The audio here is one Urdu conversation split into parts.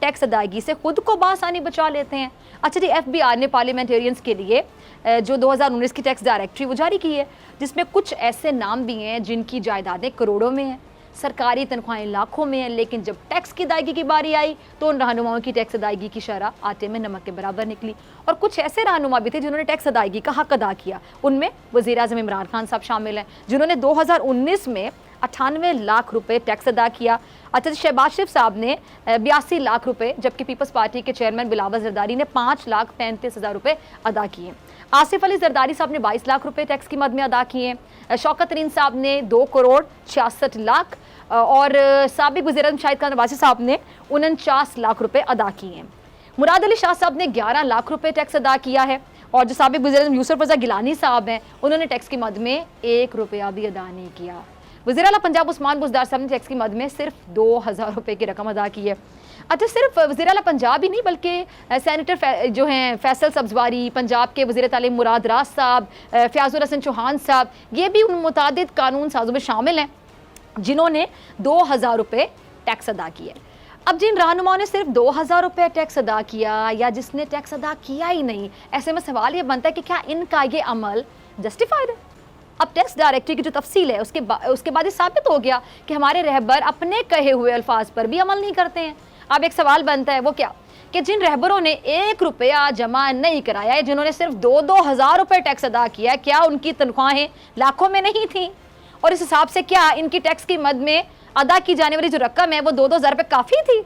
ٹیکس ادائیگی سے خود کو بآسانی بچا لیتے ہیں۔ اچھا جی، ایف بی آر نے پارلیمنٹیرینز کے لیے جو 2019 کی ٹیکس ڈائریکٹری وہ جاری کی ہے، جس میں کچھ ایسے نام بھی ہیں جن کی جائیدادیں کروڑوں میں ہیں، سرکاری تنخواہیں لاکھوں میں ہیں، لیکن جب ٹیکس کی ادائیگی کی باری آئی تو ان رہنماؤں کی ٹیکس ادائیگی کی شرح آٹے میں نمک کے برابر نکلی۔ اور کچھ ایسے رہنما بھی تھے جنہوں نے ٹیکس ادائیگی کا حق ادا کیا، ان میں وزیر اعظم عمران خان صاحب شامل ہیں جنہوں نے 2019 میں 98 لاکھ روپے ٹیکس ادا کیا۔ اچھا، شہباز شریف صاحب نے 82 لاکھ روپے، جبکہ پیپلز پارٹی کے چیئرمین بلاول زرداری نے 5,35,000 روپے ادا کیے۔ آصف علی زرداری صاحب نے 22 لاکھ روپے ٹیکس کی مد میں ادا کیے ہیں۔ شوکت ترین صاحب نے 2 کروڑ 66 لاکھ اور سابق وزیر اعظم شاہد خان نواسی صاحب نے 49 لاکھ روپے ادا کیے ہیں۔ مراد علی شاہ صاحب نے 11 لاکھ روپے ٹیکس ادا کیا ہے اور جو سابق وزیر اعظم یوسف رضا گیلانی صاحب ہیں انہوں نے ٹیکس کی مد میں 1 روپیہ بھی ادا نہیں کیا۔ وزیر اعلیٰ پنجاب عثمان بزدار صاحب نے ٹیکس کی مد میں صرف 2,000 روپے کی رقم ادا کی ہے۔ اچھا، صرف وزیر اعلیٰ پنجاب ہی نہیں بلکہ سینیٹر جو ہیں فیصل سبزواری، پنجاب کے وزیر تعلیم مراد راز صاحب، فیاض الحسن چوہان صاحب، یہ بھی ان متعدد قانون سازوں میں شامل ہیں جنہوں نے 2,000 روپے ٹیکس ادا کیے۔ اب جن رہنماؤں نے صرف 2,000 روپے ٹیکس ادا کیا یا جس نے ٹیکس ادا کیا ہی نہیں، ایسے میں سوال یہ بنتا ہے کہ کیا ان کا یہ عمل جسٹیفائڈ ہے؟ اب ٹیکس ڈائریکٹری کی جو تفصیل ہے اس کے بعد یہ ثابت ہو گیا کہ ہمارے رہبر اپنے کہے ہوئے الفاظ پر بھی عمل نہیں کرتے ہیں۔ اب ایک سوال بنتا ہے، وہ کیا کہ جن رہبروں نے 1 روپیہ جمع نہیں کرایا ہے، جنہوں نے صرف 2,000 روپے ٹیکس ادا کیا، کیا ان کی تنخواہیں لاکھوں میں نہیں تھیں؟ اور اس حساب سے کیا ان کی ٹیکس کی مد میں ادا کی جانے والی جو رقم ہے وہ 2,000 روپے کافی تھی؟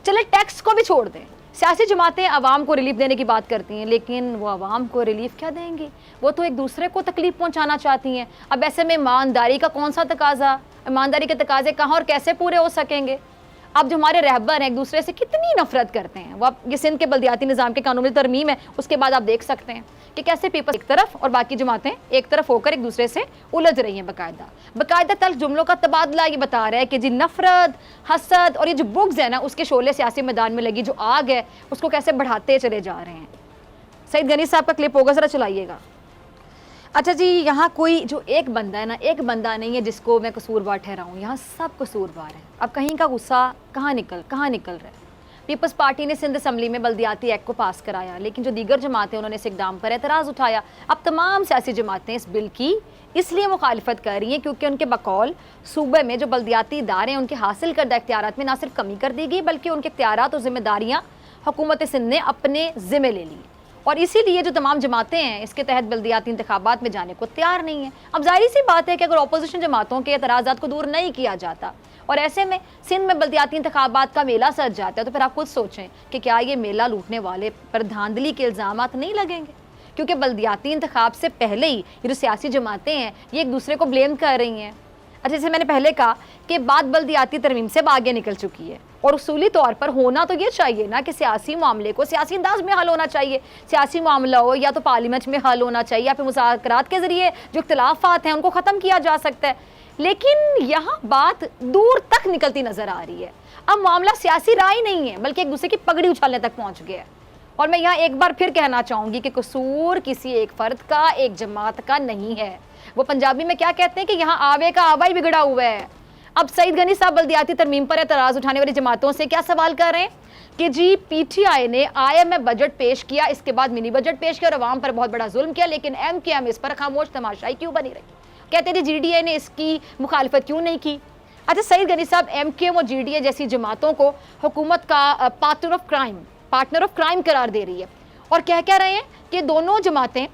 چلے ٹیکس کو بھی چھوڑ دیں، سیاسی جماعتیں عوام کو ریلیف دینے کی بات کرتی ہیں، لیکن وہ عوام کو ریلیف کیا دیں گی؟ وہ تو ایک دوسرے کو تکلیف پہنچانا چاہتی ہیں۔ اب ایسے میں ایمانداری کا کون سا تقاضا، ایمانداری کے تقاضے کہاں اور کیسے پورے ہو سکیں گے؟ اب جو ہمارے رہبر ہیں ایک دوسرے سے کتنی نفرت کرتے ہیں، وہ یہ سندھ کے بلدیاتی نظام کے قانون میں ترمیم ہے، اس کے بعد آپ دیکھ سکتے ہیں کہ کیسے پیپلز ایک طرف اور باقی جماعتیں ایک طرف ہو کر ایک دوسرے سے الجھ رہی ہیں۔ باقاعدہ تلخ جملوں کا تبادلہ یہ بتا رہا ہے کہ جی نفرت، حسد اور یہ جو بغض ہے نا، اس کے شعلے سیاسی میدان میں لگی جو آگ ہے اس کو کیسے بڑھاتے چلے جا رہے ہیں۔ سعید غنی صاحب کا کلپ ہوگا، ذرا چلائیے گا۔ اچھا جی، یہاں کوئی جو ایک بندہ ہے نا، ایک بندہ نہیں ہے جس کو میں قصوروار ٹھہراؤں، یہاں سب قصوروار ہیں۔ اب کہیں کا غصہ کہاں نکل رہا ہے؟ پیپلز پارٹی نے سندھ اسمبلی میں بلدیاتی ایکٹ کو پاس کرایا، لیکن جو دیگر جماعتیں انہوں نے اس اقدام پر اعتراض اٹھایا۔ اب تمام سیاسی جماعتیں اس بل کی اس لیے مخالفت کر رہی ہیں کیونکہ ان کے بقول صوبے میں جو بلدیاتی ادارے ہیں ان کے حاصل کردہ اختیارات میں نہ صرف کمی کر دی گئی بلکہ ان کے اختیارات اور ذمہ داریاں حکومت سندھ نے اپنے ذمہ لے لی، اور اسی لیے جو تمام جماعتیں ہیں اس کے تحت بلدیاتی انتخابات میں جانے کو تیار نہیں ہیں۔ اب ظاہری سی بات ہے کہ اگر اپوزیشن جماعتوں کے اعتراضات کو دور نہیں کیا جاتا اور ایسے میں سندھ میں بلدیاتی انتخابات کا میلہ سج جاتا ہے تو پھر آپ خود سوچیں کہ کیا یہ میلہ لوٹنے والے پر دھاندلی کے الزامات نہیں لگیں گے؟ کیونکہ بلدیاتی انتخاب سے پہلے ہی یہ جو سیاسی جماعتیں ہیں یہ ایک دوسرے کو بلیم کر رہی ہیں۔ اچھا، جیسے میں نے پہلے کہا کہ بات بلدیاتی ترمیم سے آگے نکل چکی ہے، اور اصولی طور پر ہونا تو یہ چاہیے نا کہ سیاسی معاملے کو سیاسی انداز میں حل ہونا چاہیے۔ سیاسی معاملہ ہو یا تو پارلیمنٹ میں حل ہونا چاہیے یا پھر مذاکرات کے ذریعے جو اختلافات ہیں ان کو ختم کیا جا سکتا ہے، لیکن یہاں بات دور تک نکلتی نظر آ رہی ہے۔ اب معاملہ سیاسی رائے نہیں ہے بلکہ ایک دوسرے کی پگڑی اچھالنے تک پہنچ گیا ہے۔ اور میں یہاں ایک بار پھر کہنا چاہوں گی کہ قصور کسی ایک فرد کا، ایک جماعت کا نہیں ہے۔ وہ پنجابی میں کیا کہتے ہیں کہ یہاں آوے کا آوا ہی بگڑا ہوا ہے۔ اب سعید غنی صاحب بلدیاتی ترمیم پر اعتراض اٹھانے والی جماعتوں سے کیا سوال کر رہے ہیں کہ جی پی ٹی آئی نے IMF بجٹ پیش کیا، اس کے بعد منی بجٹ پیش کیا اور عوام پر بہت بڑا ظلم کیا، لیکن MKM اس پر خاموش تماشائی کیوں بنی رہی؟ کہتے ہیں جی GDA نے اس کی مخالفت کیوں نہیں کی؟ اچھا، سعید غنی صاحب MKM اور GDA جیسی جماعتوں کو حکومت کا پارٹنر آف کرائم قرار دے رہی ہے اور کہہ رہے ہیں کہ دونوں جماعتیں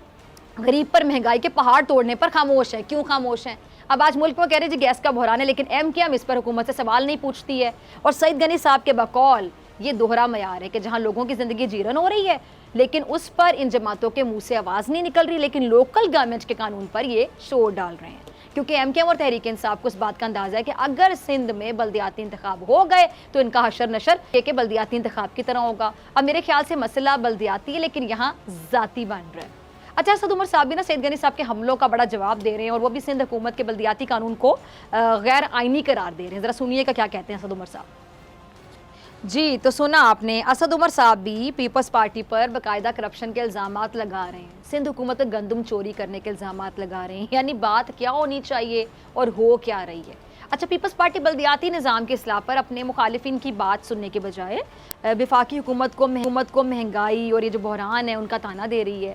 غریب پر مہنگائی کے پہاڑ توڑنے پر خاموش ہیں۔ کیوں خاموش ہیں؟ اب آج ملک میں کہہ رہے جی گیس کا بحران ہے، لیکن MKM اس پر حکومت سے سوال نہیں پوچھتی ہے۔ اور سعید غنی صاحب کے بقول یہ دوہرا معیار ہے کہ جہاں لوگوں کی زندگی جیرن ہو رہی ہے لیکن اس پر ان جماعتوں کے منہ سے آواز نہیں نکل رہی، لیکن لوکل گورنمنٹ کے قانون پر یہ شور ڈال رہے ہیں، کیونکہ MKM اور تحریک انصاف کو اس بات کا اندازہ ہے کہ اگر سندھ میں بلدیاتی انتخاب ہو گئے تو ان کا حشر نشر یہ کہ بلدیاتی انتخاب کی طرح ہوگا۔ اب میرے خیال سے مسئلہ بلدیاتی ہے لیکن یہاں ذاتی بن رہا ہے۔ اچھا، اسد عمر صاحب بھی نا سعید غنی صاحب کے حملوں کا بڑا جواب دے رہے ہیں اور وہ بھی سندھ حکومت کے بلدیاتی قانون کو غیر آئینی قرار دے رہے ہیں۔ ذرا سنیے کا کیا کہتے ہیں اسد عمر صاحب۔ جی تو سنا آپ نے، اسد عمر صاحب بھی پیپلز پارٹی پر باقاعدہ کرپشن کے الزامات لگا رہے ہیں، سندھ حکومت پر گندم چوری کرنے کے الزامات لگا رہے ہیں، یعنی بات کیا ہونی چاہیے اور ہو کیا رہی ہے۔ اچھا، پیپلز پارٹی بلدیاتی نظام کے اصلاح پر اپنے مخالفین کی بات سننے کے بجائے وفاقی حکومت کو مہنگائی اور یہ جو بحران ہے ان کا تانا دے رہی ہے.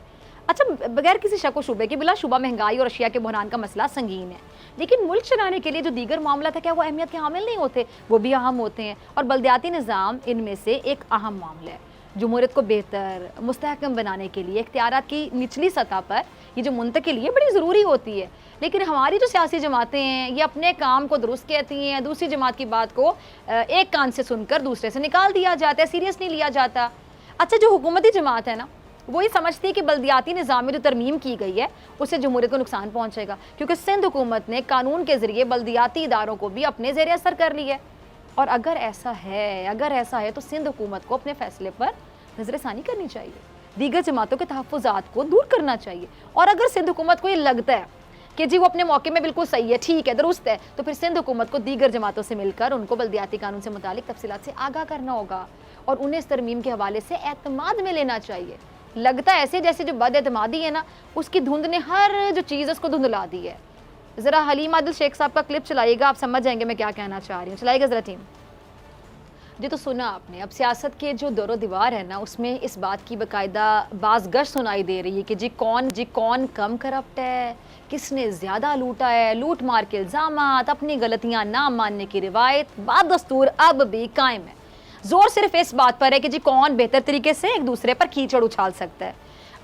اچھا، بغیر کسی شک و شبے کے بلا شبہ مہنگائی اور اشیاء کے بحران کا مسئلہ سنگین ہے، لیکن ملک چلانے کے لیے جو دیگر معاملات ہیں کیا وہ اہمیت کے حامل نہیں ہوتے؟ وہ بھی اہم ہوتے ہیں، اور بلدیاتی نظام ان میں سے ایک اہم معاملہ ہے. جمہوریت کو بہتر مستحکم بنانے کے لیے اختیارات کی نچلی سطح پر یہ جو منتقلی ہے بڑی ضروری ہوتی ہے. لیکن ہماری جو سیاسی جماعتیں ہیں یہ اپنے کام کو درست کہتی ہیں، دوسری جماعت کی بات کو ایک کان سے سن کر دوسرے سے نکال دیا جاتا ہے، سیریس نہیں لیا جاتا. اچھا، جو حکومتی جماعت ہے نا وہ یہ سمجھتی ہے کہ بلدیاتی نظام میں جو ترمیم کی گئی ہے اس سے جمہوریت کو نقصان پہنچے گا، کیونکہ سندھ حکومت نے قانون کے ذریعے بلدیاتی اداروں کو بھی اپنے زیر اثر کر لی ہے. اور اگر ایسا ہے تو سندھ حکومت کو اپنے فیصلے پر نظر ثانی کرنی چاہیے، دیگر جماعتوں کے تحفظات کو دور کرنا چاہیے. اور اگر سندھ حکومت کو یہ لگتا ہے کہ جی وہ اپنے موقع میں بالکل صحیح ہے، ٹھیک ہے، درست ہے، تو پھر سندھ حکومت کو دیگر جماعتوں سے مل کر ان کو بلدیاتی قانون سے متعلق تفصیلات سے آگاہ کرنا ہوگا اور انہیں اس ترمیم کے حوالے سے اعتماد میں لینا چاہیے. لگتا ہے ایسے جیسے جو بد اعتمادی ہے نا اس کی دھند نے ہر جو چیز اس کو دھندلا دی ہے. ذرا حلیم عادل شیخ صاحب کا کلپ چلائیے گا، آپ سمجھ جائیں گے میں کیا کہنا چاہ رہی ہوں. چلائیے گا ذرا ٹیم. جی تو سنا آپ نے، اب سیاست کے جو دور و دیوار ہے نا اس میں اس بات کی باقاعدہ باز گشت سنائی دے رہی ہے کہ جی کون کم کرپٹ ہے، کس نے زیادہ لوٹا ہے، لوٹ مار کے الزامات، اپنی غلطیاں نہ ماننے کی روایت بات دستور اب بھی قائم ہے. زور صرف اس بات پر ہے کہ جی کون بہتر طریقے سے ایک دوسرے پر کیچڑ اچھال سکتا ہے.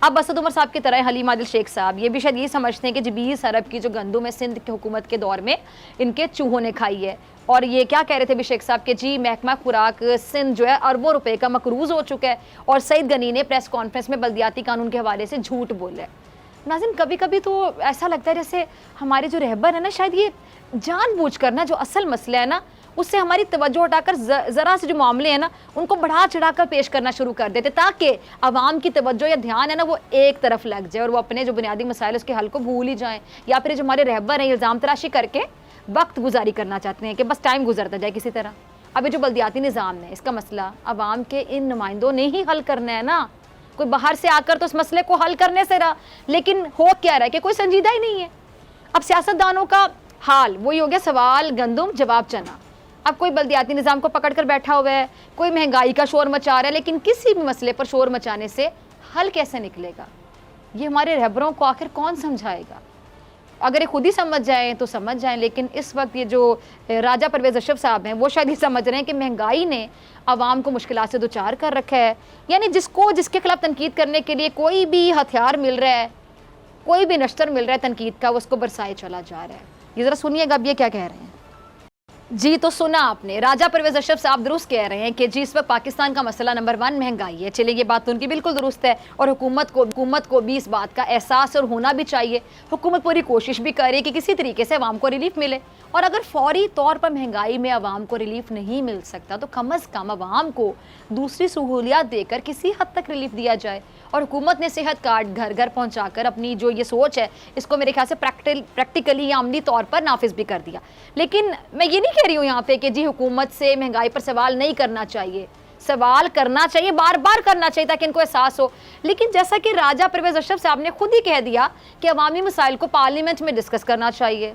اب اسد عمر صاحب کی طرح حلیم عادل شیخ صاحب یہ بھی شاید یہ سمجھتے ہیں کہ جی 20 ارب کی جو گندم ہے سندھ کی حکومت کے دور میں ان کے چوہوں نے کھائی ہے. اور یہ کیا کہہ رہے تھے بھی شیخ صاحب کہ جی محکمہ خوراک سندھ جو ہے اربوں روپے کا مقروض ہو چکا ہے. اور سعید غنی نے پریس کانفرنس میں بلدیاتی قانون کے حوالے سے جھوٹ بولا ہے. ناظرین، کبھی کبھی تو ایسا لگتا ہے جیسے ہمارے جو رہبر ہے نا شاید یہ جان بوجھ کر نا جو اصل مسئلہ ہے نا اس سے ہماری توجہ ہٹا کر ذرا سے جو معاملے ہیں نا ان کو بڑھا چڑھا کر پیش کرنا شروع کر دیتے تاکہ عوام کی توجہ یا دھیان ہے نا وہ ایک طرف لگ جائے اور وہ اپنے جو بنیادی مسائل اس کے حل کو بھول ہی جائیں، یا پھر جو ہمارے رہبر ہیں الزام تراشی کر کے وقت گزاری کرنا چاہتے ہیں کہ بس ٹائم گزرتا جائے کسی طرح. اب یہ جو بلدیاتی نظام ہے اس کا مسئلہ عوام کے ان نمائندوں نے ہی حل کرنا ہے نا، کوئی باہر سے آ کر تو اس مسئلے کو حل کرنے سے رہا، لیکن ہو کیا رہا ہے کہ کوئی سنجیدہ ہی نہیں ہے. اب سیاستدانوں کا حال وہی ہو گیا، سوال گندم جواب چنا. اب کوئی بلدیاتی نظام کو پکڑ کر بیٹھا ہوا ہے، کوئی مہنگائی کا شور مچا رہا ہے، لیکن کسی بھی مسئلے پر شور مچانے سے حل کیسے نکلے گا؟ یہ ہمارے رہبروں کو آخر کون سمجھائے گا؟ اگر یہ خود ہی سمجھ جائیں تو سمجھ جائیں، لیکن اس وقت یہ جو راجہ پرویز اشرف صاحب ہیں وہ شاید یہ سمجھ رہے ہیں کہ مہنگائی نے عوام کو مشکلات سے دوچار کر رکھا ہے. یعنی جس کے خلاف تنقید کرنے کے لیے کوئی بھی ہتھیار مل رہا ہے، کوئی بھی نشتر مل رہا ہے تنقید کا، وہ اس کو برسائے چلا جا رہا ہے. یہ ذرا سنیے گا اب یہ کیا کہہ رہے ہیں. جی تو سنا آپ نے، راجہ پرویز اشرف صاحب درست کہہ رہے ہیں کہ جی اس وقت پاکستان کا مسئلہ نمبر 1 مہنگائی ہے. چلے یہ بات تو ان کی بالکل درست ہے اور حکومت کو بھی اس بات کا احساس اور ہونا بھی چاہیے. حکومت پوری کوشش بھی کرے کہ کسی طریقے سے عوام کو ریلیف ملے، اور اگر فوری طور پر مہنگائی میں عوام کو ریلیف نہیں مل سکتا تو کم از کم عوام کو دوسری سہولیات دے کر کسی حد تک ریلیف دیا جائے. اور حکومت نے صحت کارڈ گھر گھر پہنچا کر اپنی جو یہ سوچ ہے اس کو میرے خیال سے پریکٹیکلی یا عملی طور پر نافذ بھی کر دیا. لیکن میں یہ نہیں کہہ رہی ہوں یہاں پہ کہ جی حکومت سے مہنگائی پر سوال نہیں کرنا چاہیے، سوال کرنا چاہیے، بار بار کرنا چاہیے تاکہ ان کو احساس ہو. لیکن جیسا کہ راجہ پرویز اشرف صاحب نے خود ہی کہہ دیا کہ عوامی مسائل کو پارلیمنٹ میں ڈسکس کرنا چاہیے.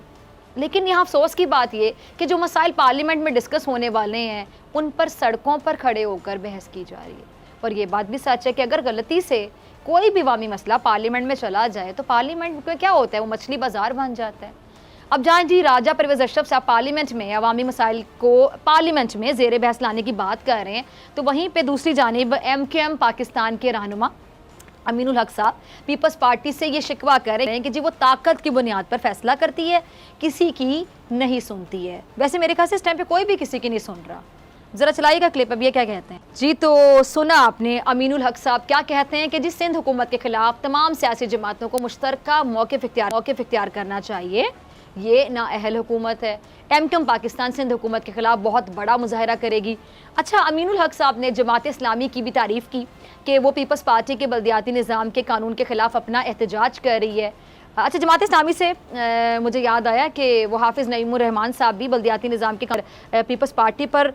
لیکن یہاں افسوس کی بات یہ کہ جو مسائل پارلیمنٹ میں ڈسکس ہونے والے ہیں ان پر سڑکوں پر کھڑے ہو کر بحث کی جا رہی ہے. اور یہ بات بھی سچ ہے کہ اگر غلطی سے کوئی بھی عوامی مسئلہ پارلیمنٹ میں چلا جائے تو پارلیمنٹ میں کیا ہوتا ہے، وہ مچھلی بازار بن جاتا ہے. اب جہاں جی راجہ پرویز اشرف صاحب پارلیمنٹ میں عوامی مسائل کو پارلیمنٹ میں زیر بحث لانے کی بات کر رہے ہیں تو وہیں پہ دوسری جانب MQM پاکستان کے رہنما امین الحق صاحب پیپلز پارٹی سے یہ شکوہ کر رہے ہیں کہ جی وہ طاقت کی بنیاد پر فیصلہ کرتی ہے، کسی کی نہیں سنتی ہے. ویسے میرے خیال سے اس ٹائم پہ کوئی بھی کسی کی نہیں سن رہا. ذرا چلائیے گا کلپ، اب یہ کیا کہتے ہیں. جی تو سنا آپ نے امین الحق صاحب کیا کہتے ہیں کہ جی سندھ حکومت کے خلاف تمام سیاسی جماعتوں کو مشترکہ موقف اختیار کرنا چاہیے، یہ نااہل حکومت ہے. MQM پاکستان سندھ حکومت کے خلاف بہت بڑا مظاہرہ کرے گی. اچھا، امین الحق صاحب نے جماعت اسلامی کی بھی تعریف کی کہ وہ پیپلز پارٹی کے بلدیاتی نظام کے قانون کے خلاف اپنا احتجاج کر رہی ہے. اچھا، جماعت اسلامی سے مجھے یاد آیا کہ وہ حافظ نعیم الرحمان صاحب بھی بلدیاتی نظام کے پیپلز پارٹی پر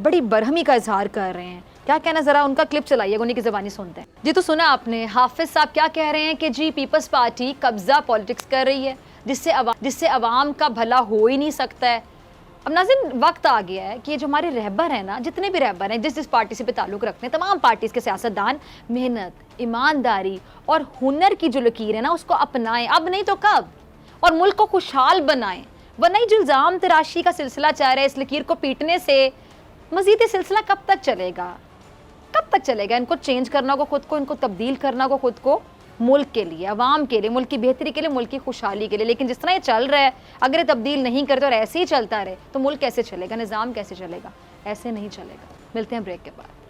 بڑی برہمی کا اظہار کر رہے ہیں. کیا کہنا، ذرا ان کا کلپ چلائیے، انہیں کی زبانی سنتے ہیں. جی تو سنا آپ نے، حافظ صاحب کیا کہہ رہے ہیں کہ جی پیپلز پارٹی قبضہ پالیٹکس کر رہی ہے جس سے عوام کا بھلا ہو ہی نہیں سکتا ہے. اب ناظرین وقت آ گیا ہے کہ یہ جو ہمارے رہبر ہیں نا، جتنے بھی رہبر ہیں جس پارٹی سے بھی تعلق رکھتے ہیں، تمام پارٹیز کے سیاستدان محنت، ایمانداری اور ہنر کی جو لکیر ہے نا اس کو اپنائیں، اب نہیں تو کب، اور ملک کو خوشحال بنائیں. ورنہ جو الزام تراشی کا سلسلہ چل رہا ہے، اس لکیر کو پیٹنے سے مزید یہ سلسلہ کب تک چلے گا؟ کب تک چلے گا؟ ان کو چینج کرنا ہوگا خود کو، ان کو تبدیل کرنا ہوگا خود کو، ملک کے لیے، عوام کے لیے، ملک کی بہتری کے لیے، ملک کی خوشحالی کے لیے. لیکن جس طرح یہ چل رہا ہے، اگر یہ تبدیل نہیں کرتے اور ایسے ہی چلتا رہے تو ملک کیسے چلے گا، نظام کیسے چلے گا؟ ایسے نہیں چلے گا. ملتے ہیں بریک کے بعد.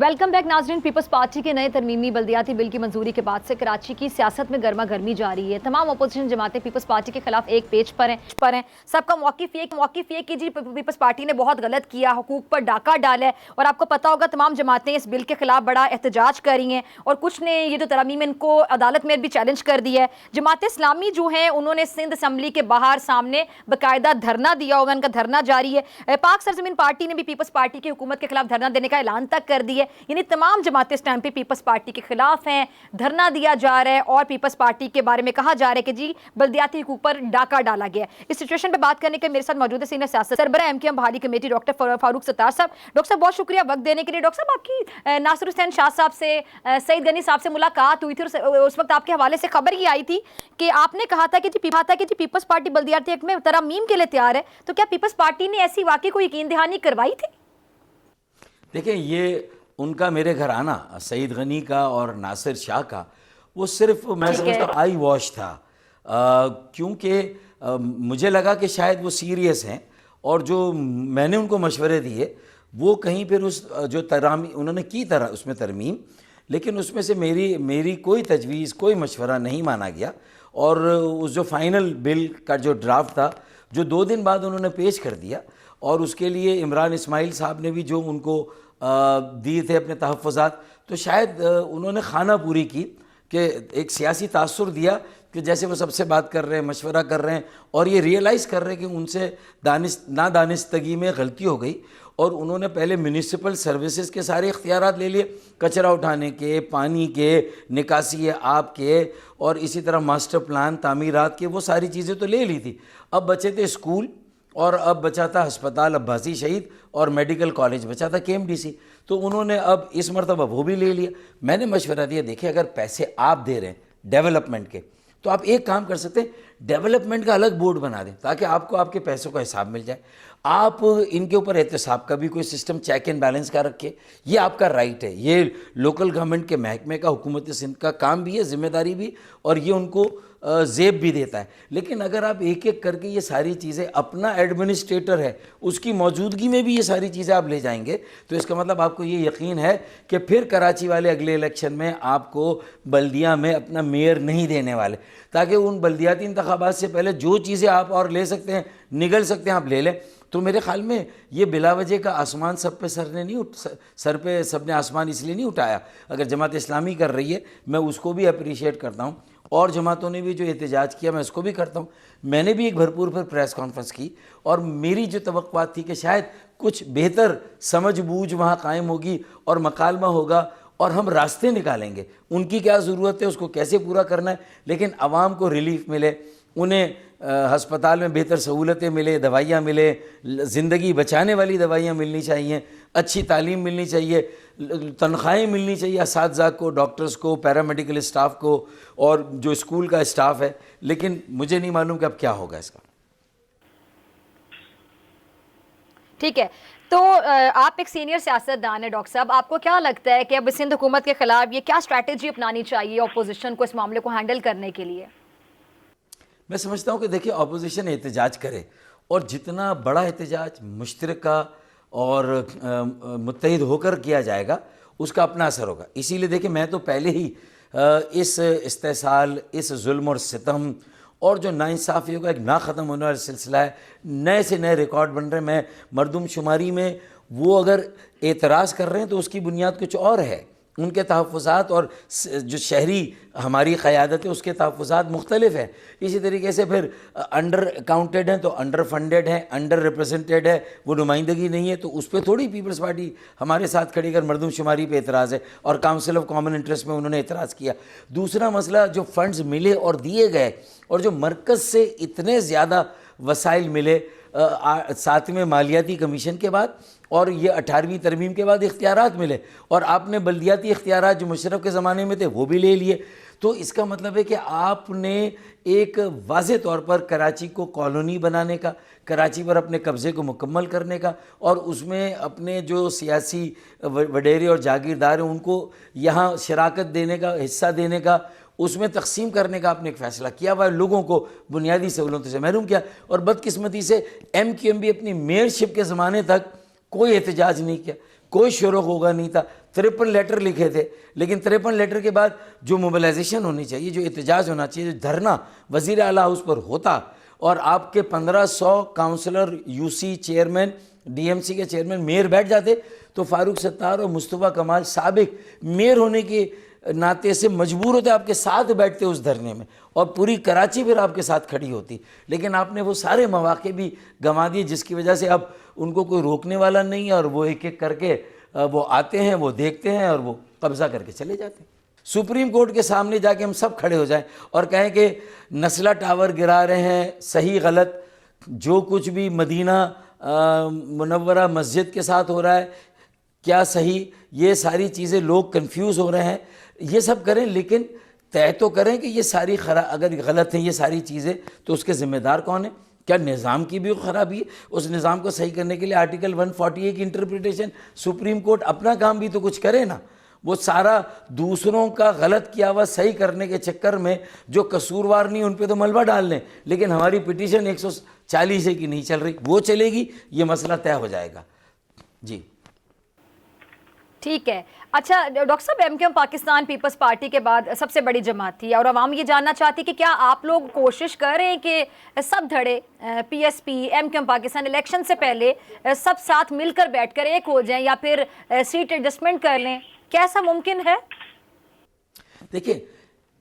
ویلکم بیک ناظرین. پیپلز پارٹی کے نئے ترمیمی بلدیاتی بل کی منظوری کے بعد سے کراچی کی سیاست میں گرما گرمی جاری ہے. تمام اپوزیشن جماعتیں پیپلز پارٹی کے خلاف ایک پیج پر ہیں. سب کا موقف یہ کہ جی پیپلز پارٹی نے بہت غلط کیا، حقوق پر ڈاکہ ڈالا ہے. اور آپ کو پتا ہوگا تمام جماعتیں اس بل کے خلاف بڑا احتجاج کر رہی ہیں، اور کچھ نے یہ جو ترامیم ان کو عدالت میں بھی چیلنج کر دیا ہے. جماعت اسلامی جو ہیں انہوں نے سندھ اسمبلی کے باہر سامنے باقاعدہ دھرنا دیا ہوگا، ان کا دھرنا جاری ہے. پاک سرزمین پارٹی نے بھی پیپلز پارٹی کی حکومت کے خلاف دھرنا دینے کا اعلان تک کر دیا ہے. یعنی تمام جماعتیں اس ٹائم پہ پیپلز پارٹی کے خلاف ہیں، دھرنا دیا جا رہا ہے اور پیپلز پارٹی کے بارے میں کہا جا رہا ہے کہ جی بلدیاتی حقوق پر ڈاکہ ڈالا گیا ہے. اس سچویشن پہ بات کرنے کے میرے ساتھ موجود ہے سینئر سیاست سربراہ ایم کیو ایم بحالی کمیٹی ڈاکٹر فاروق ستار صاحب. ڈاکٹر صاحب بہت شکریہ وقت دینے کے لیے. ڈاکٹر صاحب آپ کی ناصر حسین شاہ صاحب سے، سعید غنی صاحب سے ملاقات ہوئی تھی اور اس وقت آپ کے حوالے سے خبر یہ آئی تھی کہ آپ نے کہا تھا کہ جی پیپلز پارٹی بلدیاتی ایکٹ میں ترامیم کے لیے تیار ہے. تو کیا پیپلز پارٹی نے ایسی واقعی کوئی یقین دہانی کروائی تھی؟ دیکھیں یہ ان کا میرے گھر آنا، سعید غنی کا اور ناصر شاہ کا، وہ صرف میں سمجھتا ہوں آئی واش تھا، کیونکہ مجھے لگا کہ شاید وہ سیریس ہیں، اور جو میں نے ان کو مشورے دیے وہ کہیں پھر اس جو انہوں نے کی طرح اس میں ترمیم، لیکن اس میں سے میری کوئی تجویز، کوئی مشورہ نہیں مانا گیا. اور اس جو فائنل بل کا جو ڈرافٹ تھا جو 2 دن بعد انہوں نے پیش کر دیا، اور اس کے لیے عمران اسماعیل صاحب نے بھی جو ان کو دیے تھے اپنے تحفظات، تو شاید انہوں نے خانہ پوری کی کہ ایک سیاسی تاثر دیا کہ جیسے وہ سب سے بات کر رہے ہیں، مشورہ کر رہے ہیں، اور یہ ریئلائز کر رہے ہیں کہ ان سے نادانستگی میں غلطی ہو گئی. اور انہوں نے پہلے میونسپل سروسز کے سارے اختیارات لے لیے، کچرا اٹھانے کے، پانی کے، نکاسی آب کے، اور اسی طرح ماسٹر پلان، تعمیرات کے، وہ ساری چیزیں تو لے لی تھی. اب بچے تھے اسکول، اور اب بچا تھا ہسپتال عباسی شہید، اور میڈیکل کالج بچا تھا KMDC. تو انہوں نے اب اس مرتبہ وہ بھی لے لیا. میں نے مشورہ دیا دیکھیں اگر پیسے آپ دے رہے ہیں ڈیولپمنٹ کے، تو آپ ایک کام کر سکتے ہیں، ڈیولپمنٹ کا الگ بورڈ بنا دیں تاکہ آپ کو آپ کے پیسوں کا حساب مل جائے. آپ ان کے اوپر احتساب کا بھی کوئی سسٹم، چیک اینڈ بیلنس کا رکھے، یہ آپ کا رائٹ ہے. یہ لوکل گورنمنٹ کے محکمے کا، حکومت سندھ کا کام بھی ہے، ذمہ داری بھی، اور یہ ان کو زیب بھی دیتا ہے. لیکن اگر آپ ایک ایک کر کے یہ ساری چیزیں، اپنا ایڈمنسٹریٹر ہے اس کی موجودگی میں بھی یہ ساری چیزیں آپ لے جائیں گے، تو اس کا مطلب آپ کو یہ یقین ہے کہ پھر کراچی والے اگلے الیکشن میں آپ کو بلدیہ میں اپنا میئر نہیں دینے والے. تاکہ ان بلدیاتی انتخابات سے پہلے جو چیزیں آپ اور لے سکتے ہیں، نگل سکتے ہیں، آپ لے لیں. تو میرے خیال میں یہ بلا وجہ کا آسمان سب پہ سب نے آسمان اس لیے نہیں اٹھایا. اگر جماعت اسلامی کر رہی ہے میں اس کو بھی اپریشیٹ کرتا ہوں، اور جماعتوں نے بھی جو احتجاج کیا میں اس کو بھی کرتا ہوں. میں نے بھی ایک بھرپور پر پریس کانفرنس کی، اور میری جو توقعات تھی کہ شاید کچھ بہتر سمجھ بوجھ وہاں قائم ہوگی اور مکالمہ ہوگا، اور ہم راستے نکالیں گے ان کی کیا ضرورت ہے، اس کو کیسے پورا کرنا ہے، لیکن عوام کو ریلیف ملے، انہیں ہسپتال میں بہتر سہولتیں ملے، دوائیاں ملے، زندگی بچانے والی دوائیاں ملنی چاہیے، اچھی تعلیم ملنی چاہیے، تنخواہیں ملنی چاہیے اساتذہ کو، ڈاکٹرز کو، پیرامیڈیکل اسٹاف کو، اور جو اسکول کا اسٹاف ہے. لیکن مجھے نہیں معلوم کہ اب کیا ہوگا اس کا. ٹھیک ہے، تو آپ ایک سینئر سیاستدان ہیں ڈاکٹر صاحب، آپ کو کیا لگتا ہے کہ اب سندھ حکومت کے خلاف یہ کیا اسٹریٹجی اپنانی چاہیے اپوزیشن کو اس معاملے کو ہینڈل کرنے کے لیے؟ میں سمجھتا ہوں کہ دیکھیں اپوزیشن احتجاج کرے، اور جتنا بڑا احتجاج مشترکہ اور متحد ہو کر کیا جائے گا اس کا اپنا اثر ہوگا. اسی لیے دیکھیں میں تو پہلے ہی اس استحصال، اس ظلم اور ستم اور جو ناانصافیوں کا ایک نہ ختم ہونے والا سلسلہ ہے، نئے سے نئے ریکارڈ بن رہے ہیں. میں مردم شماری میں وہ اگر اعتراض کر رہے ہیں تو اس کی بنیاد کچھ اور ہے، ان کے تحفظات اور جو شہری ہماری قیادت ہے اس کے تحفظات مختلف ہیں. اسی طریقے سے پھر انڈر اکاؤنٹڈ ہیں تو انڈر فنڈڈ ہیں, انڈر ریپرزنٹیڈ ہے, وہ نمائندگی نہیں ہے, تو اس پہ تھوڑی پیپلز پارٹی ہمارے ساتھ کھڑی کر مردم شماری پہ اعتراض ہے اور کاؤنسل آف کامن انٹرسٹ میں انہوں نے اعتراض کیا. دوسرا مسئلہ جو فنڈز ملے اور دیے گئے اور جو مرکز سے اتنے زیادہ وسائل ملے 7ویں مالیاتی کمیشن کے بعد اور یہ 18ویں ترمیم کے بعد اختیارات ملے, اور آپ نے بلدیاتی اختیارات جو مشرف کے زمانے میں تھے وہ بھی لے لیے, تو اس کا مطلب ہے کہ آپ نے ایک واضح طور پر کراچی کو کالونی بنانے کا, کراچی پر اپنے قبضے کو مکمل کرنے کا, اور اس میں اپنے جو سیاسی وڈیرے اور جاگیردار ہیں ان کو یہاں شراکت دینے کا, حصہ دینے کا, اس میں تقسیم کرنے کا آپ نے ایک فیصلہ کیا ہوا ہے, لوگوں کو بنیادی سہولتوں سے محروم کیا. اور بدقسمتی سے ایم کیو ایم بھی اپنی میئرشپ کے زمانے تک کوئی احتجاج نہیں کیا, کوئی شور و غوغا نہیں تھا. 53 لیٹر لکھے تھے, لیکن 53 لیٹر کے بعد جو موبلائزیشن ہونی چاہیے, جو احتجاج ہونا چاہیے, جو دھرنا وزیر اعلیٰ ہاؤس پر ہوتا, اور آپ کے 1500 councillor, U C chairman, D M C کے چیئرمین میئر بیٹھ جاتے, تو فاروق ستار اور مصطفیٰ کمال سابق میئر ہونے کے ناطے سے مجبور ہوتے آپ کے ساتھ بیٹھتے اس دھرنے میں, اور پوری کراچی پھر آپ کے ساتھ کھڑی ہوتی. لیکن آپ نے وہ سارے مواقع بھی گنوا دیے, جس کی وجہ سے اب ان کو کوئی روکنے والا نہیں ہے, اور وہ ایک ایک کر کے وہ آتے ہیں, وہ دیکھتے ہیں اور وہ قبضہ کر کے چلے جاتے ہیں. سپریم کورٹ کے سامنے جا کے ہم سب کھڑے ہو جائیں اور کہیں کہ نسلہ ٹاور گرا رہے ہیں, صحیح غلط, جو کچھ بھی مدینہ منورہ مسجد کے ساتھ ہو رہا ہے کیا صحیح, یہ ساری چیزیں لوگ کنفیوز ہو رہے ہیں, یہ سب کریں, لیکن طے تو کریں کہ یہ ساری اگر غلط ہیں یہ ساری چیزیں, تو اس کے ذمہ دار کون ہیں؟ کیا نظام کی بھی خرابی ہے؟ اس نظام کو صحیح کرنے کے لیے آرٹیکل 140 کی انٹرپریٹیشن سپریم کورٹ اپنا کام بھی تو کچھ کرے نا. وہ سارا دوسروں کا غلط کیا ہوا صحیح کرنے کے چکر میں جو قصوروار نہیں ان پہ تو ملبہ ڈال لیں, لیکن ہماری پٹیشن 140 کی نہیں چل رہی, وہ چلے گی, یہ مسئلہ طے ہو جائے گا. جی ٹھیک ہے. اچھا ڈاکٹر صاحب, M Q M Pakistan Peoples Party کے بعد سب سے بڑی جماعت تھی, اور عوام یہ جاننا چاہتی کہ کیا آپ لوگ کوشش کر رہے ہیں کہ سب دھڑے P S P, M Q M Pakistan election سے پہلے سب ساتھ مل کر بیٹھ کر ایک ہو جائیں, یا پھر سیٹ ایڈجسٹمنٹ کر لیں, کیا ایسا ممکن ہے؟ دیکھیں,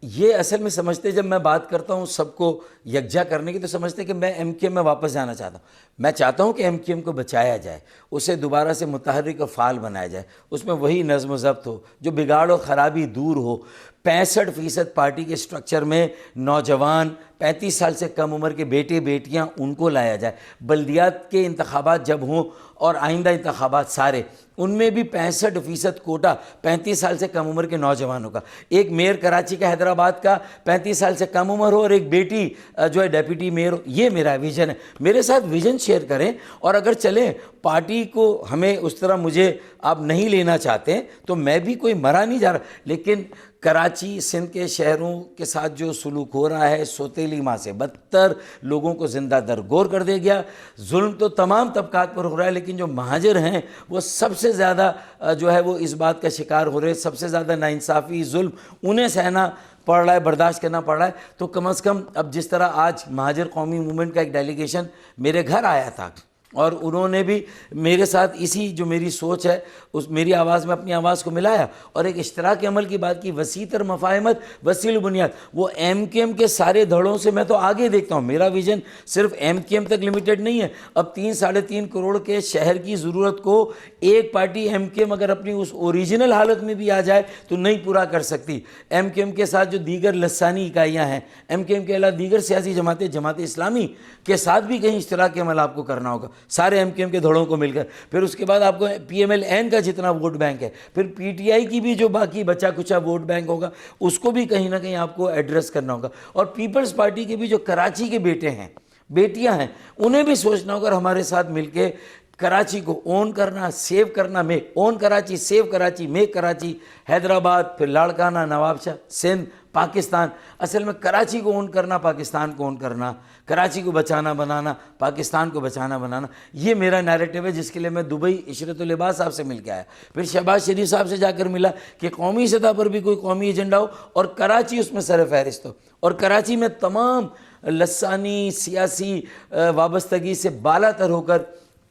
یہ اصل میں سمجھتے, جب میں بات کرتا ہوں سب کو یکجا کرنے کی, تو سمجھتے کہ میں ایم کیو ایم میں واپس جانا چاہتا ہوں. میں چاہتا ہوں کہ ایم کیو ایم کو بچایا جائے, اسے دوبارہ سے متحرک اور فعال بنایا جائے, اس میں وہی نظم و ضبط ہو, جو بگاڑ و خرابی دور ہو. 65% پارٹی کے سٹرکچر میں نوجوان, 35 سال سے کم عمر کے بیٹے بیٹیاں, ان کو لایا جائے. بلدیات کے انتخابات جب ہوں اور آئندہ انتخابات سارے, ان میں بھی 65% کوٹا 35 سال سے کم عمر کے نوجوانوں کا. ایک میئر کراچی کا, حیدرآباد کا 35 سال سے کم عمر ہو, اور ایک بیٹی جو ہے ڈیپٹی میئر ہو. یہ میرا ویژن ہے. میرے ساتھ ویژن شیئر کریں, اور اگر چلیں پارٹی کو ہمیں اس طرح مجھے آپ نہیں لینا چاہتے ہیں تو میں بھی کوئی مرا نہیں جا رہا, لیکن کراچی سندھ کے شہروں کے ساتھ جو سلوک ہو رہا ہے, سوتیلی ماں سے بدتر, لوگوں کو زندہ درگور کر دے گیا. ظلم تو تمام طبقات پر ہو رہا ہے, لیکن جو مہاجر ہیں وہ سب سے زیادہ جو ہے وہ اس بات کا شکار ہو رہے ہیں. سب سے زیادہ ناانصافی, ظلم انہیں سہنا پڑ رہا ہے, برداشت کرنا پڑ رہا ہے. تو کم از کم اب جس طرح آج مہاجر قومی موومنٹ کا ایک ڈیلیگیشن میرے گھر آیا تھا, اور انہوں نے بھی میرے ساتھ اسی جو میری سوچ ہے اس میری آواز میں اپنی آواز کو ملایا, اور ایک اشتراک عمل کی بات کی, وسیع تر مفاہمت, وسیع البنیاد. وہ ایم کیو ایم کے سارے دھڑوں سے میں تو آگے دیکھتا ہوں. میرا ویژن صرف ایم کیو ایم تک لمیٹڈ نہیں ہے. اب 3-3.5 کروڑ کے شہر کی ضرورت کو ایک پارٹی ایم کیو ایم اگر اپنی اس اوریجنل حالت میں بھی آ جائے تو نہیں پورا کر سکتی. ایم کیو ایم کے ساتھ جو دیگر لسانی اکائیاں ہیں, ایم کیو ایم کے علاوہ دیگر سیاسی جماعتیں, جماعت اسلامی کے ساتھ بھی کہیں اشتراک عمل آپ کو کرنا ہوگا, سارے ایم کیو ایم کے دھڑوں کو مل کر. پھر اس کے بعد آپ کو پی ایم ایل این کا جتنا ووٹ بینک ہے, پھر پی ٹی آئی کی بھی جو باقی بچا کچا ووٹ بینک ہوگا, اس کو بھی کہیں نہ کہیں آپ کو ایڈریس کرنا ہوگا. اور پیپلز پارٹی کے بھی جو کراچی کے بیٹے ہیں, بیٹیاں ہیں, انہیں بھی سوچنا ہوگا ہمارے ساتھ مل کے کراچی کو اون کرنا, سیو کرنا. میں اون کراچی, سیو کراچی, میک کراچی, حیدرآباد, پھر لاڑکانہ, نواب شاہ, سندھ, پاکستان. اصل میں کراچی کو اون کرنا, پاکستان کو اون کرنا, کراچی کو بچانا بنانا, پاکستان کو بچانا بنانا, یہ میرا نیریٹو ہے, جس کے لیے میں دبئی عشرت العباد صاحب سے مل کے آیا. پھر شہباز شریف صاحب سے جا کر ملا کہ قومی سطح پر بھی کوئی قومی ایجنڈا ہو اور کراچی اس میں سر فہرست ہو, اور کراچی میں تمام لسانی سیاسی وابستگی سے بالا تر ہو کر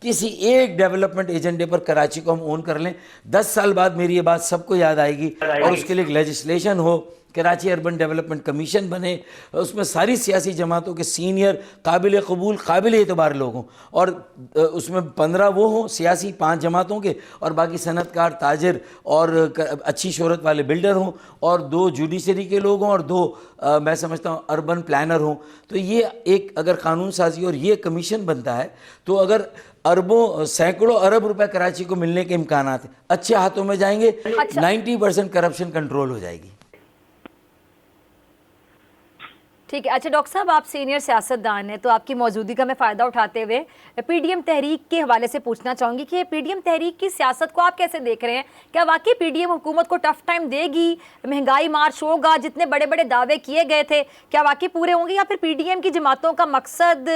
کسی ایک ڈیولپمنٹ ایجنڈے پر کراچی کو ہم اون کر لیں، 10 سال بعد میری یہ بات سب کو یاد آئے گی اور اس کے لیے ایک لیجسلیشن ہو، کراچی اربن ڈیولپمنٹ کمیشن بنے، اس میں ساری سیاسی جماعتوں کے سینئر قابل قبول قابل اعتبار لوگ ہوں، اور اس میں 15 وہ ہوں سیاسی 5 جماعتوں کے، اور باقی صنعت کار، تاجر اور اچھی شہرت والے بلڈر ہوں، اور 2 جوڈیشری کے لوگ ہوں، اور 2 میں سمجھتا ہوں اربن پلانر ہوں. تو یہ ایک اگر قانون سازی اور یہ کمیشن بنتا ہے تو اگر اربوں سینکڑوں ارب روپے کراچی کو ملنے کے امکانات ہیں، اچھے ہاتھوں میں جائیں گے، 90% کرپشن کنٹرول ہو جائے گی. ٹھیک ہے. اچھا ڈاکٹر صاحب، آپ سینئر سیاستدان ہیں، تو آپ کی موجودگی کا میں فائدہ اٹھاتے ہوئے پی ڈی ایم تحریک کے حوالے سے پوچھنا چاہوں گی کہ پی ڈی ایم تحریک کی سیاست کو آپ کیسے دیکھ رہے ہیں؟ کیا واقعی پی ڈی ایم حکومت کو ٹف ٹائم دے گی؟ مہنگائی مارچ ہوگا، جتنے بڑے بڑے دعوے کیے گئے تھے کیا واقعی پورے ہوں گے، یا پھر پی ڈی ایم کی جماعتوں کا مقصد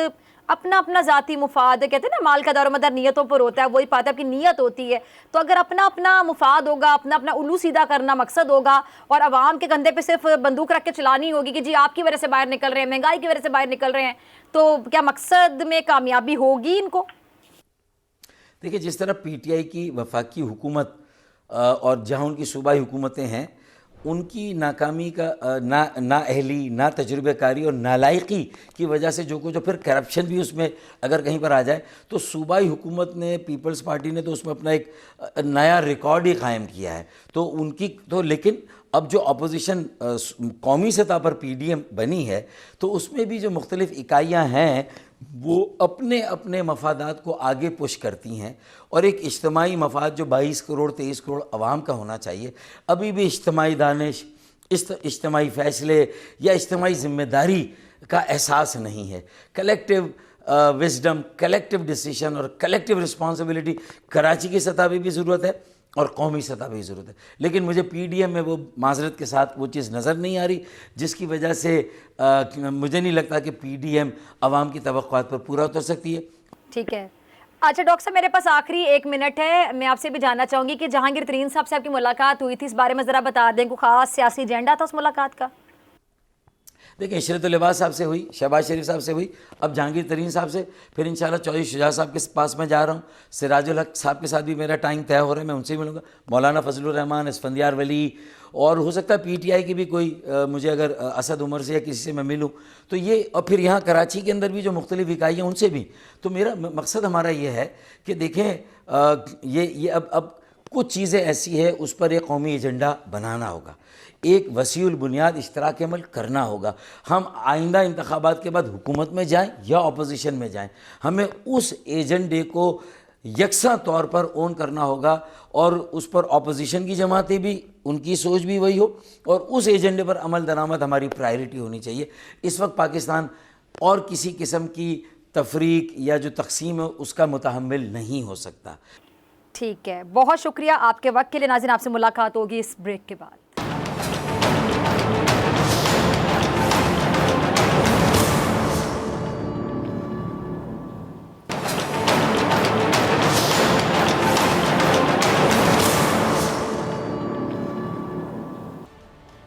اپنا اپنا ذاتی مفاد ہے؟ کہتے ہیں نا مال کا دار و مدار نیتوں پر ہوتا ہے، وہی بات ہے، آپ کی نیت ہوتی ہے. تو اگر اپنا اپنا مفاد ہوگا، اپنا اپنا الو سیدھا کرنا مقصد ہوگا، اور عوام کے کندھے پہ صرف بندوق رکھ کے چلانی ہوگی کہ جی آپ کی وجہ سے باہر نکل رہے ہیں، مہنگائی کی وجہ سے باہر نکل رہے ہیں، تو کیا مقصد میں کامیابی ہوگی ان کو؟ دیکھیں، جس طرح پی ٹی آئی کی وفاقی حکومت اور جہاں ان کی صوبائی حکومتیں ہیں، ان کی ناکامی کا نااہلی، نا تجربہ کاری اور نالائقی کی وجہ سے جو پھر کرپشن بھی اس میں اگر کہیں پر آ جائے، تو صوبائی حکومت نے، پیپلز پارٹی نے تو اس میں اپنا ایک نیا ریکارڈ ہی قائم کیا ہے. تو ان کی تو لیکن اب جو اپوزیشن قومی سطح پر پی ڈی ایم بنی ہے، تو اس میں بھی جو مختلف اکائیاں ہیں وہ اپنے اپنے مفادات کو آگے پش کرتی ہیں، اور ایک اجتماعی مفاد جو 22 کروڑ 23 کروڑ عوام کا ہونا چاہیے، ابھی بھی اجتماعی دانش، اجتماعی فیصلے یا اجتماعی ذمہ داری کا احساس نہیں ہے. کلیکٹیو وزڈم، کلیکٹیو ڈیسیشن اور کلیکٹیو رسپانسبلٹی کراچی کی سطح پہ بھی ضرورت ہے اور قومی سطح پہ بھی ضرورت ہے. لیکن مجھے پی ڈی ایم میں وہ معذرت کے ساتھ وہ چیز نظر نہیں آ رہی، جس کی وجہ سے مجھے نہیں لگتا کہ پی ڈی ایم عوام کی توقعات پر پورا اتر سکتی ہے. ٹھیک ہے. اچھا ڈاکٹر صاحب، میرے پاس آخری 1 منٹ ہے، میں آپ سے بھی جاننا چاہوں گی کہ جہانگیر ترین صاحب سے آپ کی ملاقات ہوئی تھی، اس بارے میں ذرا بتا دیں، کوئی خاص سیاسی ایجنڈا تھا اس ملاقات کا؟ دیکھیں، عشرت العباس صاحب سے ہوئی، شہباز شریف صاحب سے ہوئی، اب جہانگیر ترین صاحب سے، پھر انشاءاللہ چودھری شجاع صاحب کے پاس میں جا رہا ہوں. سراج الحق صاحب کے ساتھ بھی میرا ٹائم طے ہو رہا ہے، میں ان سے ملوں گا. مولانا فضل الرحمان، اسفندیار ولی، اور ہو سکتا ہے پی ٹی آئی کی بھی کوئی مجھے اگر اسد عمر سے یا کسی سے میں ملوں تو یہ، اور پھر یہاں کراچی کے اندر بھی جو مختلف اکائیاں ان سے بھی. تو میرا مقصد ہمارا یہ ہے کہ دیکھیں، یہ اب کچھ چیزیں ایسی ہے اس پر ایک قومی ایجنڈا بنانا ہوگا، ایک وسیع البنیاد اشتراک عمل کرنا ہوگا. ہم آئندہ انتخابات کے بعد حکومت میں جائیں یا اپوزیشن میں جائیں، ہمیں اس ایجنڈے کو یکساں طور پر اون کرنا ہوگا، اور اس پر اپوزیشن کی جماعتیں بھی، ان کی سوچ بھی وہی ہو، اور اس ایجنڈے پر عمل درآمد ہماری پرائرٹی ہونی چاہیے. اس وقت پاکستان اور کسی قسم کی تفریق یا جو تقسیم ہے اس کا متحمل نہیں ہو سکتا. ٹھیک ہے، بہت شکریہ آپ کے وقت کے لیے. ناظرین، آپ سے ملاقات ہوگی اس بریک کے بعد.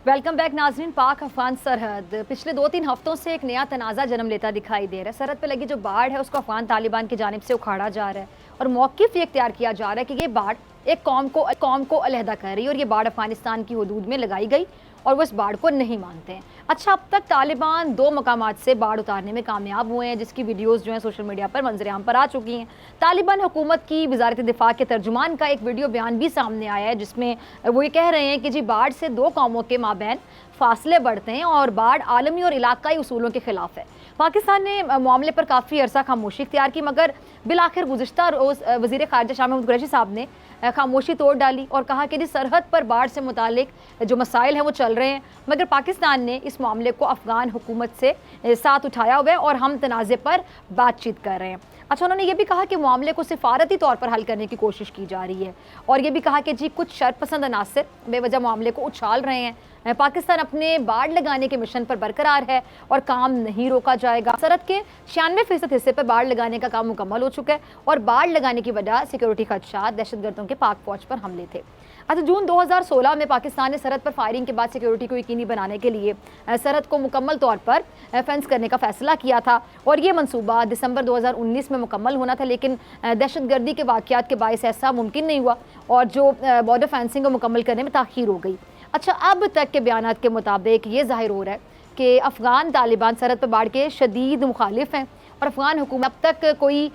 ویلکم بیک ناظرین. پاک افغان سرحد پچھلے 2-3 ہفتوں سے ایک نیا تنازع جنم لیتا دکھائی دے رہا ہے. سرحد پہ لگی جو باڑ ہے اس کو افغان طالبان کی جانب سے اکھاڑا جا رہا ہے، اور موقف یہ اختیار کیا جا رہا ہے کہ یہ باڑ ایک قوم کو علیحدہ کر رہی ہے، اور یہ باڑ افغانستان کی حدود میں لگائی گئی اور وہ اس باڑ کو نہیں مانتے ہیں. اچھا، اب تک طالبان 2 مقامات سے باڑ اتارنے میں کامیاب ہوئے ہیں، جس کی ویڈیوز جو ہیں سوشل میڈیا پر منظر عام پر آ چکی ہیں. طالبان حکومت کی وزارت دفاع کے ترجمان کا ایک ویڈیو بیان بھی سامنے آیا ہے، جس میں وہ یہ کہہ رہے ہیں کہ جی باڑ سے 2 قوموں کے مابین فاصلے بڑھتے ہیں اور باڑ عالمی اور علاقائی اصولوں کے خلاف ہے. پاکستان نے معاملے پر کافی عرصہ خاموشی اختیار کی، مگر بالآخر گزشتہ روز وزیر خارجہ شاہ محمود قریشی صاحب نے خاموشی توڑ ڈالی اور کہا کہ جی سرحد پر باڑ سے متعلق جو مسائل ہیں وہ چل رہے ہیں، مگر پاکستان نے اس معاملے کو افغان حکومت سے ساتھ اٹھایا ہوا ہے اور ہم تنازع پر بات چیت کر رہے ہیں. اچھا، انہوں نے یہ بھی کہا کہ معاملے کو سفارتی طور پر حل کرنے کی کوشش کی جا رہی ہے، اور یہ بھی کہا کہ جی کچھ شر پسند عناصر بے وجہ معاملے کو اچھال رہے ہیں. پاکستان اپنے باڑ لگانے کے مشن پر برقرار ہے اور کام نہیں روکا جائے گا۔ سرحد کے 96% حصے پر باڑ لگانے کا کام مکمل ہو چکا ہے اور باڑ لگانے کی وجہ سیکیورٹی خدشات، دہشت گردوں کے پاک فوج پر حملے تھے۔ جون 2016 میں پاکستان نے سرحد پر فائرنگ کے بعد سیکیورٹی کو یقینی بنانے کے لیے سرحد کو مکمل طور پر فینس کرنے کا فیصلہ کیا تھا اور یہ منصوبہ دسمبر 2019 میں مکمل ہونا تھا، لیکن دہشت گردی کے واقعات کے باعث ایسا ممکن نہیں ہوا اور جو بارڈر فینسنگ کو مکمل کرنے میں تاخیر ہو گئی۔ اچھا، اب تک کے بیانات کے مطابق یہ ظاہر ہو رہا ہے کہ افغان طالبان سرحد پر باڑ کے شدید مخالف ہیں اور افغان حکومت اب تک کوئی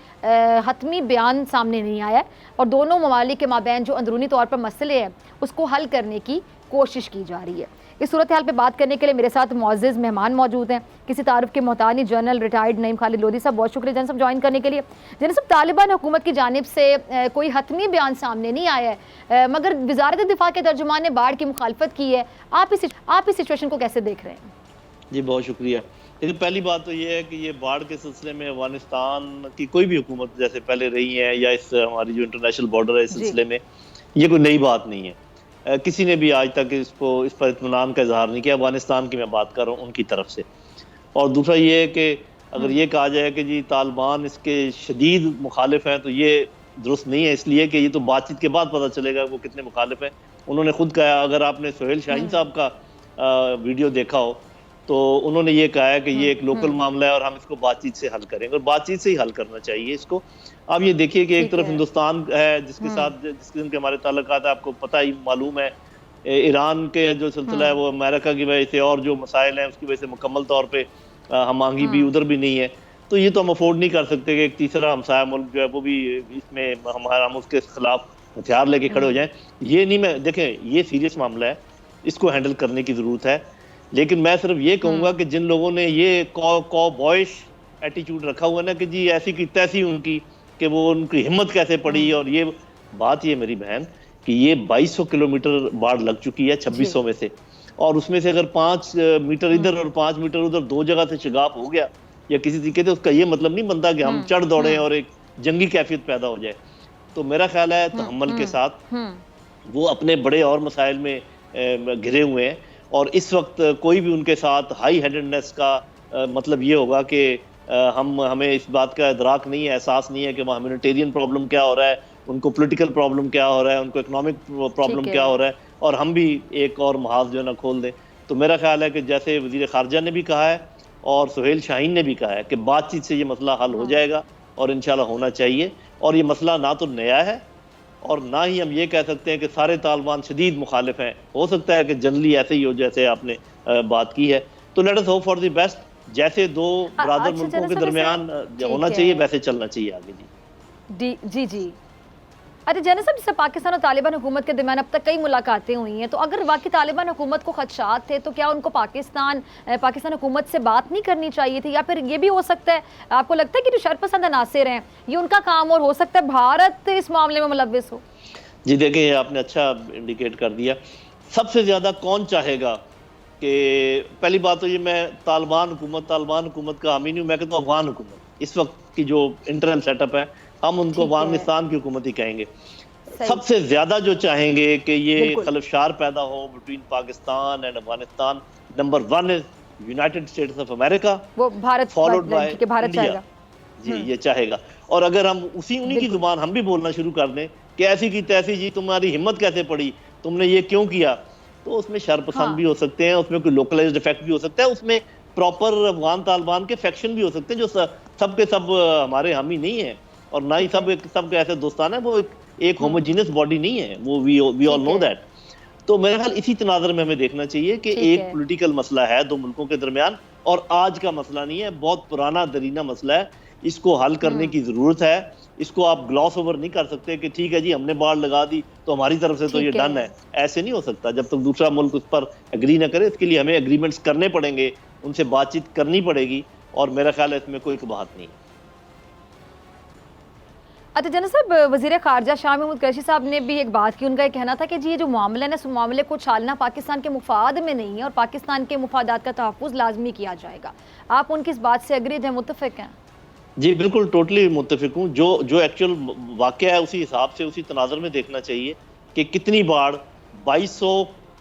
حتمی بیان سامنے نہیں آیا ہے اور دونوں ممالک کے مابین جو اندرونی طور پر مسئلے ہیں اس کو حل کرنے کی کوشش کی جا رہی ہے۔ اس صورتحال پہ بات کرنے کے لیے میرے ساتھ معزز مہمان موجود ہیں، کسی تعارف کے محتاج نہیں، جنرل ریٹائرڈ نعیم خالد لودھی صاحب، بہت شکریہ جنرل صاحب جوائن کرنے کے لیے۔ جنرل صاحب، طالبان حکومت کی جانب سے کوئی حتمی بیان سامنے نہیں آیا ہے مگر وزارت دفاع کے ترجمان نے باڑ کی مخالفت کی ہے، آپ اس سچویشن کو کیسے دیکھ رہے ہیں؟ جی بہت شکریہ۔ لیکن پہلی بات تو یہ ہے کہ یہ باڑ کے سلسلے میں افغانستان کی کوئی بھی حکومت جیسے پہلے رہی ہے یا اس ہماری جو انٹرنیشنل بارڈر ہے اس سلسلے میں یہ کوئی نئی بات نہیں ہے، کسی نے بھی آج تک اس پر اطمینان کا اظہار نہیں کیا۔ افغانستان کی میں بات کر رہا ہوں ان کی طرف سے۔ اور دوسرا یہ ہے کہ اگر یہ کہا جائے کہ جی طالبان اس کے شدید مخالف ہیں تو یہ درست نہیں ہے، اس لیے کہ یہ تو بات چیت کے بعد پتہ چلے گا وہ کتنے مخالف ہیں۔ انہوں نے خود کہا، اگر آپ نے سہیل شاہین صاحب کا ویڈیو دیکھا ہو تو انہوں نے یہ کہا ہے کہ یہ ایک لوکل معاملہ ہے اور ہم اس کو بات چیت سے حل کریں گے اور بات چیت سے ہی حل کرنا چاہیے اس کو۔ آپ یہ دیکھیے کہ ایک طرف ہندوستان ہے جس کے ساتھ جس قسم کے ہمارے تعلقات ہیں، آپ کو پتہ ہی معلوم ہے، ایران کے جو سلسلہ ہے وہ امریکہ کی وجہ سے اور جو مسائل ہیں اس کی وجہ سے مکمل طور پہ ہم آہنگی بھی ادھر بھی نہیں ہے، تو یہ تو ہم افورڈ نہیں کر سکتے کہ ایک تیسرا ہمسایہ ملک جو ہے وہ بھی اس میں ہم اس کے خلاف ہتھیار لے کے کھڑے ہو جائیں۔ یہ نہیں، میں دیکھیں یہ سیریس معاملہ ہے، اس کو ہینڈل کرنے کی ضرورت ہے، لیکن میں صرف یہ کہوں گا کہ جن لوگوں نے یہ کو بوائش ایٹیچیوڈ رکھا ہوا ہے نا کہ جی ایسی کی تیسی ان کی کہ وہ ان کی ہمت کیسے پڑی، اور یہ بات یہ میری بہن کہ یہ 2200 کلومیٹر باڑ لگ چکی ہے 2600 میں سے، اور اس میں سے اگر 5 میٹر ادھر اور 5 میٹر ادھر دو جگہ سے شگاف ہو گیا یا کسی طریقے سے، اس کا یہ مطلب نہیں بنتا کہ ہم چڑھ دوڑیں اور ایک جنگی کیفیت پیدا ہو جائے۔ تو میرا خیال ہے تحمل کے ساتھ وہ اپنے بڑے اور مسائل میں گھرے ہوئے ہیں، اور اس وقت کوئی بھی ان کے ساتھ ہائی ہینڈڈنس کا مطلب یہ ہوگا کہ ہمیں اس بات کا ادراک نہیں ہے، احساس نہیں ہے کہ وہاں ہیومینیٹیرین پرابلم کیا ہو رہا ہے، ان کو پولیٹیکل پرابلم کیا ہو رہا ہے، ان کو اکنامک پرابلم کیا ہو رہا ہے، اور ہم بھی ایک اور محاذ جو ہے نا کھول دیں۔ تو میرا خیال ہے کہ جیسے وزیر خارجہ نے بھی کہا ہے اور سہیل شاہین نے بھی کہا ہے کہ بات چیت سے یہ مسئلہ حل ہو جائے گا اور انشاءاللہ ہونا چاہیے، اور یہ مسئلہ نہ تو نیا ہے اور نہ ہی ہم یہ کہہ سکتے ہیں کہ سارے طالبان شدید مخالف ہیں، ہو سکتا ہے کہ جنرلی ایسے ہی ہو جیسے آپ نے بات کی ہے۔ تو let us hope for the best, جیسے دو برادر ملکوں کے درمیان ہونا چاہیے ویسے چلنا چاہیے آگے۔ جی اچھا جنرل صاحب، جیسے پاکستان اور طالبان حکومت کے درمیان اب تک کئی ملاقاتیں ہوئی ہیں، تو اگر واقعی طالبان حکومت کو خدشات تھے تو کیا ان کو پاکستان حکومت سے بات نہیں کرنی چاہیے تھی، یا پھر یہ بھی ہو سکتا ہے، آپ کو لگتا ہے کہ جو شرپسند عناصر ہیں یہ ان کا کام اور ہو سکتا ہے بھارت اس معاملے میں ملوث ہو؟ جی دیکھیں، یہ آپ نے اچھا انڈیکیٹ کر دیا۔ سب سے زیادہ کون چاہے گا کہ پہلی بات تو یہ میں طالبان حکومت کا حامی نہیں ہوں، میں کہتا ہوں افغان حکومت اس وقت کی جو انٹرنل سیٹ اپ ہے ہم ان کو افغانستان کی حکومت ہی کہیں گے۔ سب سے زیادہ جو چاہیں گے کہ یہ خلفشار پیدا ہو between Pakistan and Afghanistan, number 1 is United States of America, وہ بھارت، فالوڈ بائی بھارت چاہے گا۔ جی یہ چاہے گا، اور اگر ہم انہی کی زبان ہم بھی بولنا شروع کر دیں کہ ایسی کی تیسی جی تمہاری ہمت کیسے پڑی، تم نے یہ کیوں کیا، تو اس میں شر پسند بھی ہو سکتے ہیں، اس میں کوئی لوکلائزڈ افیکٹ بھی ہو سکتا ہے، اس میں پراپر افغان طالبان کے فیکشن بھی ہو سکتے ہیں جو سب کے سب ہمارے حامی نہیں ہیں، اور نہ ہی سب کے ایسے دوستان ہیں، وہ ایک ہوموجینس باڈی نہیں ہے، وہ وی آل نو دیٹ۔ تو میرے خیال اسی تناظر میں ہمیں دیکھنا چاہیے کہ ایک پولیٹیکل مسئلہ ہے دو ملکوں کے درمیان، اور آج کا مسئلہ نہیں ہے، بہت پرانا درینہ مسئلہ ہے، اس کو حل کرنے کی ضرورت ہے۔ اس کو آپ گلاس اوور نہیں کر سکتے کہ ٹھیک ہے جی ہم نے باڑ لگا دی تو ہماری طرف سے تو یہ ڈن ہے، ایسے نہیں ہو سکتا جب تک دوسرا ملک اس پر اگری نہ کرے۔ اس کے لیے ہمیں اگریمنٹس کرنے پڑیں گے، ان سے بات چیت کرنی پڑے گی، اور میرا خیال ہے اس میں کوئی بات نہیں۔ اچھا جنرل صاحب، وزیر خارجہ شاہ محمود قریشی صاحب نے بھی ایک بات کی، ان کا یہ کہنا تھا کہ جی یہ جو معاملہ ہے نا، اس معاملے کو چھالنا پاکستان کے مفاد میں نہیں ہے اور پاکستان کے مفادات کا تحفظ لازمی کیا جائے گا۔ آپ ان کی اس بات سے اگریڈ ہیں، متفق ہیں؟ جی بالکل ٹوٹلی متفق ہوں۔ جو ایکچوئل واقعہ ہے اسی حساب سے اسی تناظر میں دیکھنا چاہیے کہ کتنی باڑ 2200